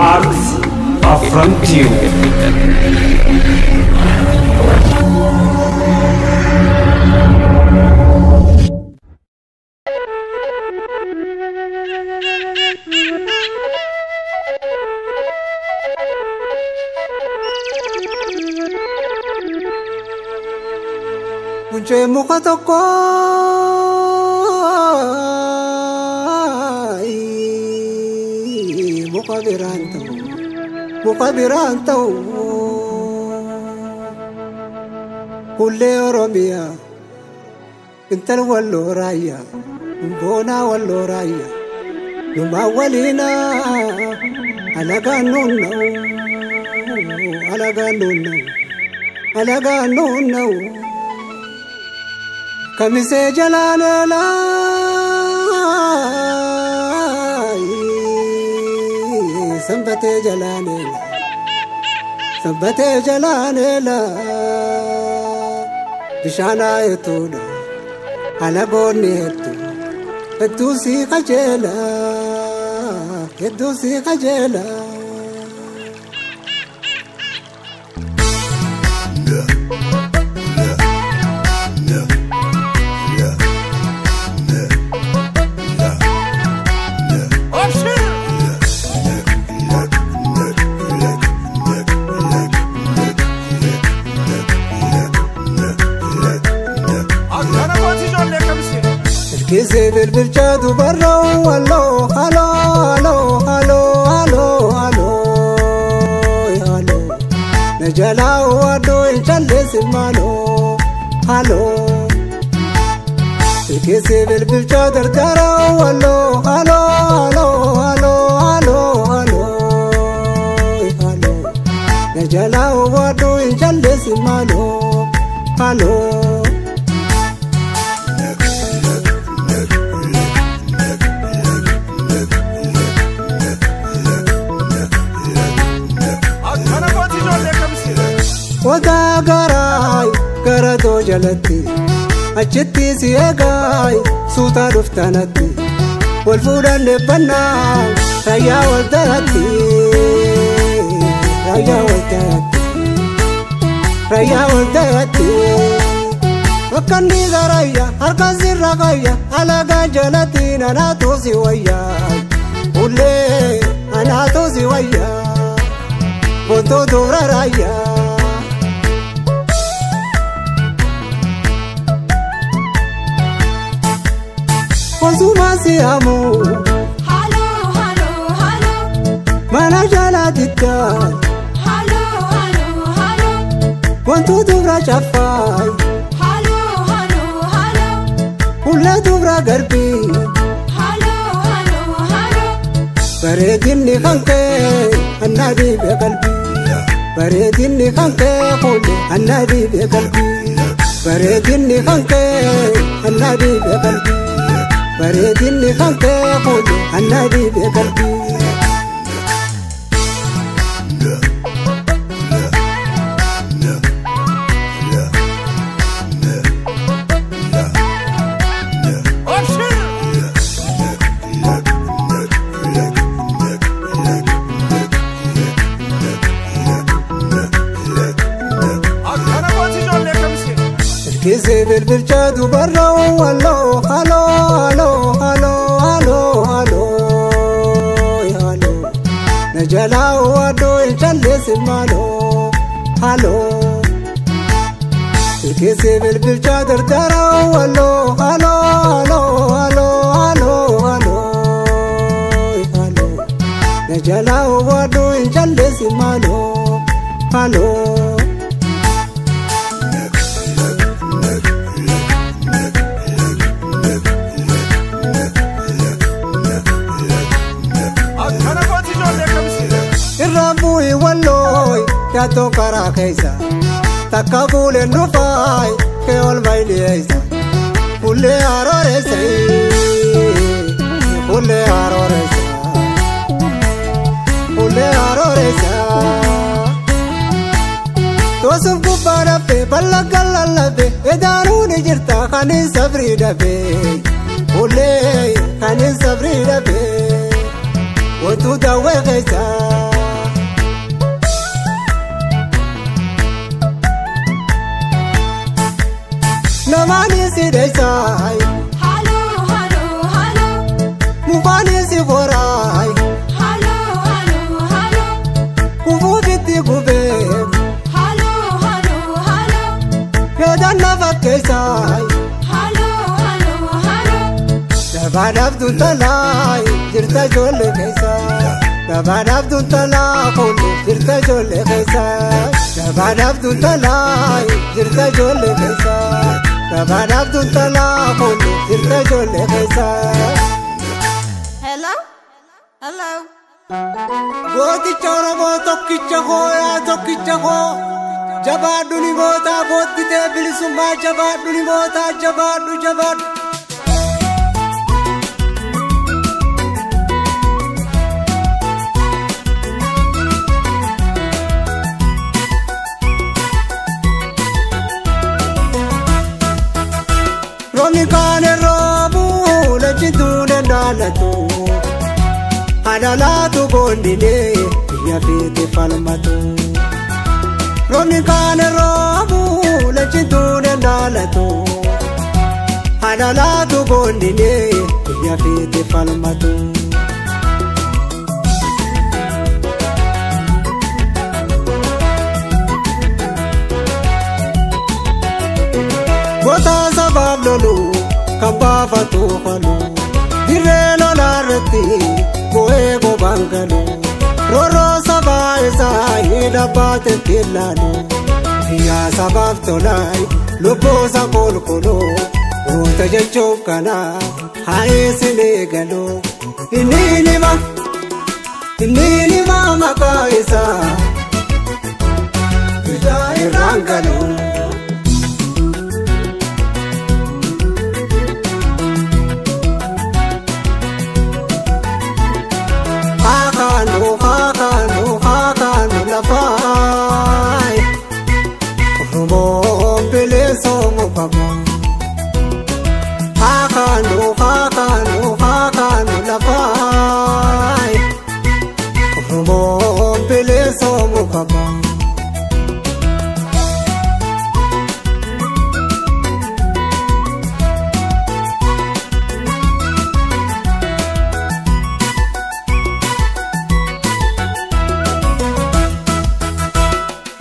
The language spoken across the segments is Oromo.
Arts affront you. Munche muka toko muka birantau kulle Oromia intal wallo raya bona wallo raya numa walina alaga nunno kamise jalanela Sambate jalanela bishana etuna alagoni etusi kajela Kise bilbilchadu barro allo allo allo allo allo allo allo najalao ado inchalle simalo allo kise bilbilchadu daro allo allo allo allo allo allo allo najalao ado inchalle simalo allo Oda garai garado jalatti achitti siegai suta duftanatti wal fudanne banna raya wal daratti wakkanni garaya harkan sirraqaya alaga jalatti anatu siwaya ulle anatu siwaya bonto dura raya Consumasi amu Hello, hello, hello Mana jaladita Hello, hello, hello Wantu dubra chafai Hello, hello, hello Ulla dubra garbi Hello, hello, hello Baredinni khanke annadi be qalbi Baredinni khanke khuli annadi be qalbi Baredinni khanke annadi be qalbi Baredinni khanke khuli annadi be qalbi Kise bilbilchadu barro allo allo allo allo allo allo allo najalao ado inchalle simalo allo kise bilbilchadu daro allo allo allo allo allo allo allo najalao ado inchalle simalo allo Irrabui walloy yato kara kaisa takabule nufai ke ol bailiesa kulle arore sai kulle arore tosum kubara pe ballagalla be edaru ni jirta khani sabri dabe kulle khani sabri qawwee keessa. Namaani si deessaayi. Halloo halloo halloo. Mufaani si booraayi. Halloo halloo halloo. Kufuufitti gubee. Halloo halloo halloo. Yoodaan lafa keessaayi. Halloo halloo halloo. Gabaadhaaf duntalaayi jirta ijoollee keessa. Gabaadhaaf duntalaa kooluu jirta ijoollee keessa. Gabaadhaaf duntalaayi jirta ijoollee keessa. Gabaadhaaf duntalaa kooluu jirta ijoollee keessa. Hello? Hello? Gooticha Oromoo tokkicha koo yaa tokkicha koo. Jabaadhu ni mootaa boodditee bilisummaa jabaadhu ni mootaa jabaadhu jabaadhu. Romi kaane roobu lechituun endaalatu. Adalaatu boondinee biyya fiite falmatu. Romi kaane roobu lechituun endaalatu. Adalaatu boondinee biyya fiite falmatu. Goota sabaaf lolu kan baafatu falu. Dirree lolaarratti bu'ee gobaan galu. Rooroo sabaa isaa hidhabbaate filaalu. Biyyaa sabaaf tolaayi lubboosa kolkoloo. Goota jechuun kana haa'eessin eegalu. Inni nima maqaa isaa. Biyyaa irraan galu. Hakanu lafaayi. Oromoon bilisoo mukama. Hakanu lafaayi. Oromoon bilisoo mukama.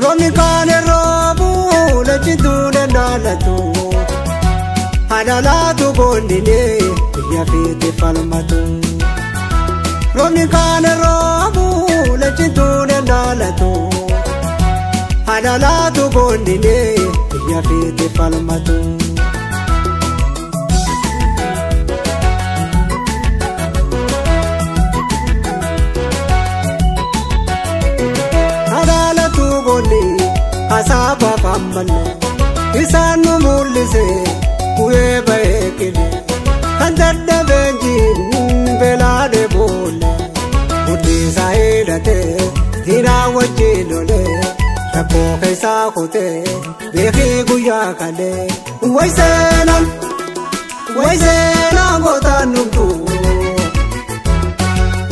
Romi kaane roobu lechituun endaalatu. Adalaatu boondinee biyya fiite falmatu. Romi kaane roobu lechituun endaalatu. Adalaatu boondinee biyya fiite falmatu. Asaabaaf ammallee isaan nu mul'ise bu'ee ba'ee kile kan dadhabeen jiin beelaadhe boolle guddisaa hidhatee diinaa wajjin lolee rakkoo keessaa kutee beekii guyyaa kalee wayseenaan gootaan numtuu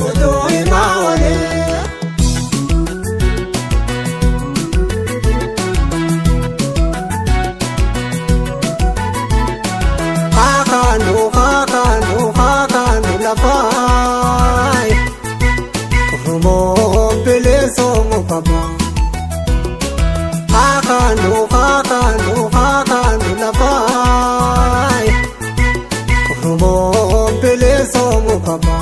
otoo himaa oolee. Hakanu lafaayi. Oromoon bilisoo mukama. Hakanu lafaayi. Oromoon bilisoo mukama.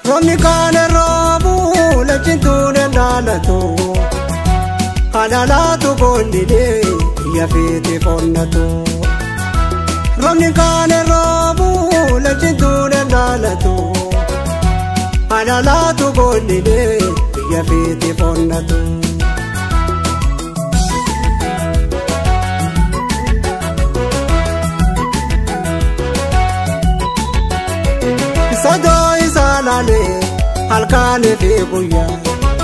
Romi kaane roobu lechituun endaalatu. Adalaatu boondinee biyya fiite fonnatu. Romi kaane roobu lechituun endaalatu. Adalaatu boondinee biyya fiite fonnatu. Sadoo isaa laalee halkanii fi guyyaa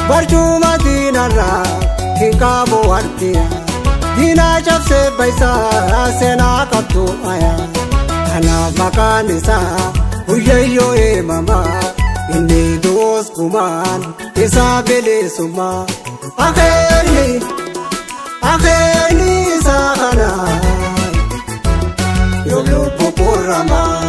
barcuma diinarraa hin qabu ardiyaa diinaa cabsee baysaa seenaa qabdu ayaa kanaaf maqaan isaa Huyyayyoo eemamaa inni du'us gumaan isaa bilisummaa akeekni isaa kanaa yoo lubbu qurramaa.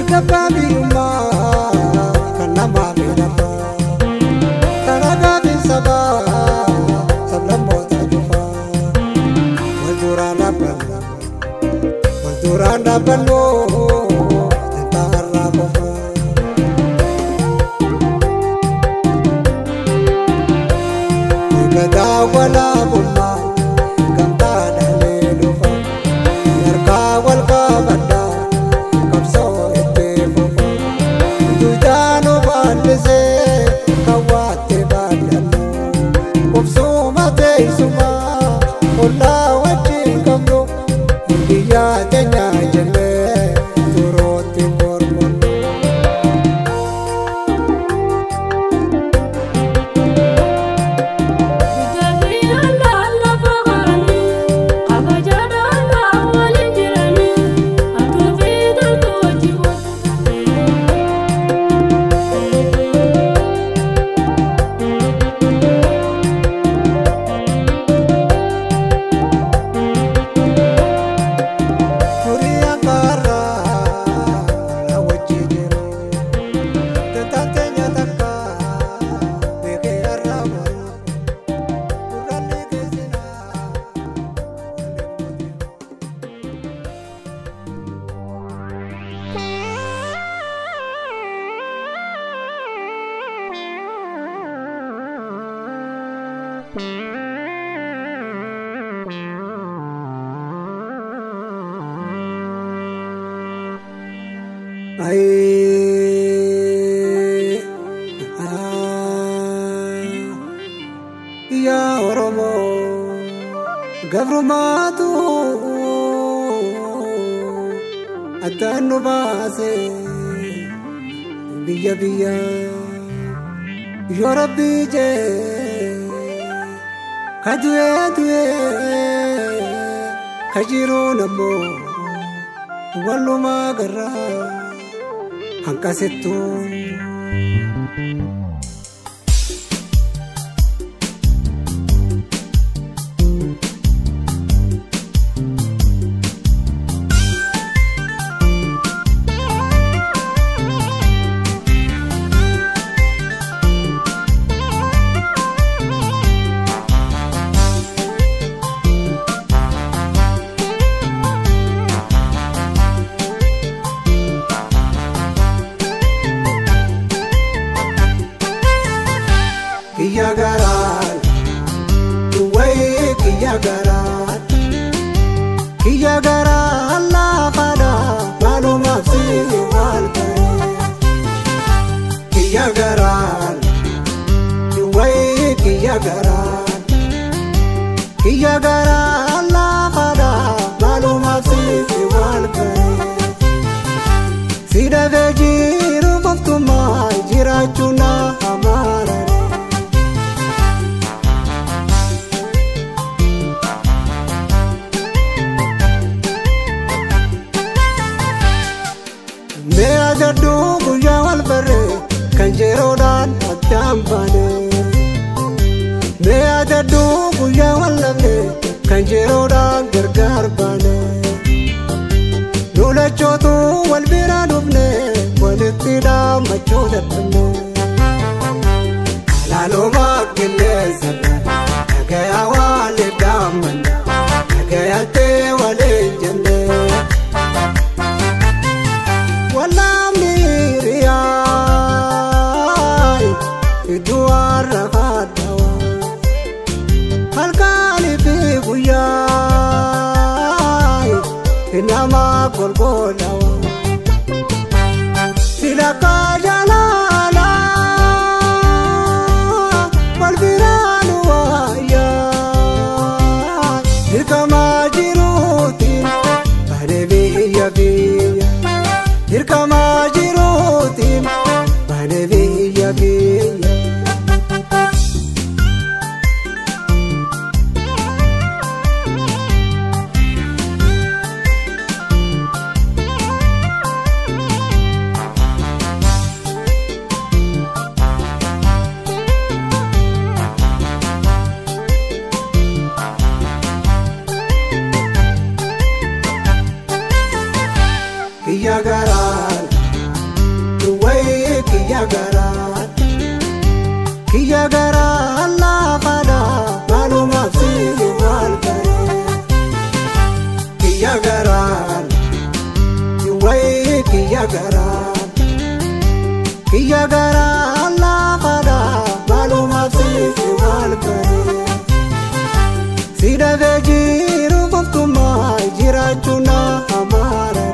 Mirgababiyumma kanama miraba Taragabi saba sablamota jufa Waldurana ballo tantarra kofa Gada wala bumma gamta dalelufa Yarka walka bada kapso ete fofa Dujano bandese kawate badano Kopso mate isuma Ola wachi kamro Indiya tenya jale Turoti kormon Ya Oromo gavrumatu adanu base biya biya ya Rabbi je kadue kajiru namo waluma garra hankasettu Kiya garan la pada malu mafsi walpe Kiya garan la pada malu mafsi walpe Sida vejiru maftuma jirachuna amara Jadu guya wal bare kanjerodan atambane Me jadu guya wal lame kanjerodan gargar bane Nula chotu wal biradubne walitida machoda tane Alalo makile sana Agaya wale daman Agaya te wale jane Nama golgolawa sila kajalala walbiranu ya dirkama jirutin bane biya biya dirkama jirutin bane biya biya Kiya garan kiyya garaa laafadha maalumaaf si maal bare kiyya garaa wayi kiyya garaa laafadha maalumaaf si maal bare si dhabee jiru qoftumaa jiraachuu na amaarare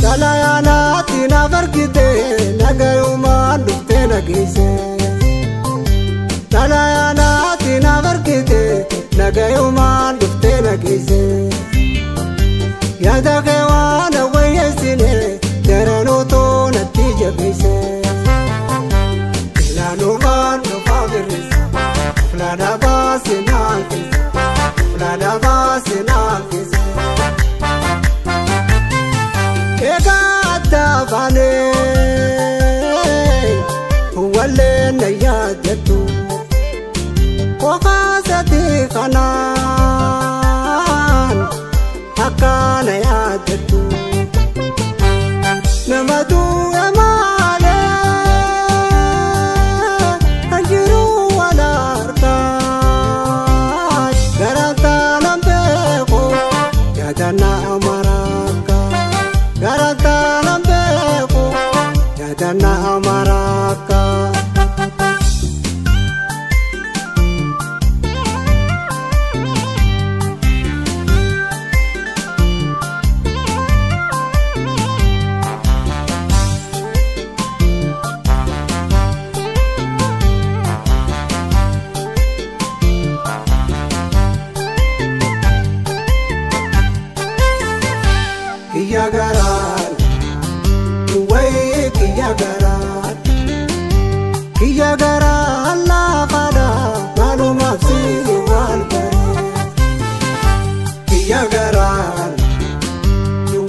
Dalayaanaatti na barkite nagayumaan dhuftee nageesse Dalayaanaatti na barkite nagayumaan dhuftee nageesse yaada kee waan wayyeessine daranutoo natti jabeesse ilaalumaan dhufaa birreessa fulaadhaa baasee naan keessa fulaadhaa baasee naan keessa Bane wale na yaadatu Kofaasati kanaan akka na yaadatu Namatu emaale anjiru wala arkaa Garantaa nambeeko yaadana amaraka Garantaa Dana amaraka Kiyya garaa Kiyya garaa laafadha maalumaaf si maal bare Kiyya garaa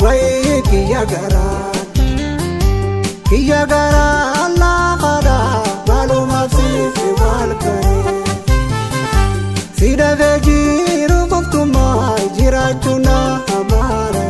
wayi kiyya garaa laafadha maalumaaf si maal bare si dhabee jiru qoftumaa jiraachuu na amaarare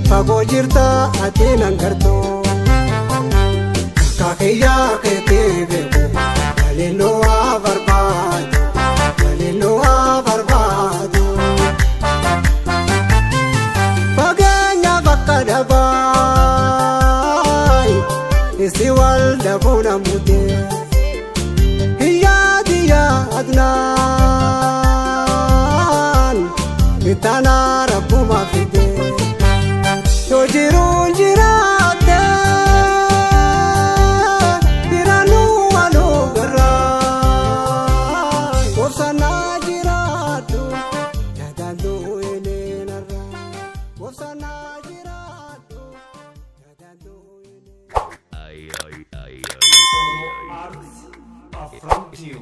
Fagoo jirta ati nangarto Kakakiyyaa keetii beeku Waliloo haa barbaadu Fageenya bakka dhabaay Isi wal dhabuu namute Hiyyaati yaadnaan Itanaa rakkuma fide Jiruun jiraate Biraanuu waluu garaa Obsanaa jiraatu Yaadanduu eleenarraa Obsanaa jiraatu Yaadanduu eleenarraa Arts of Frontier.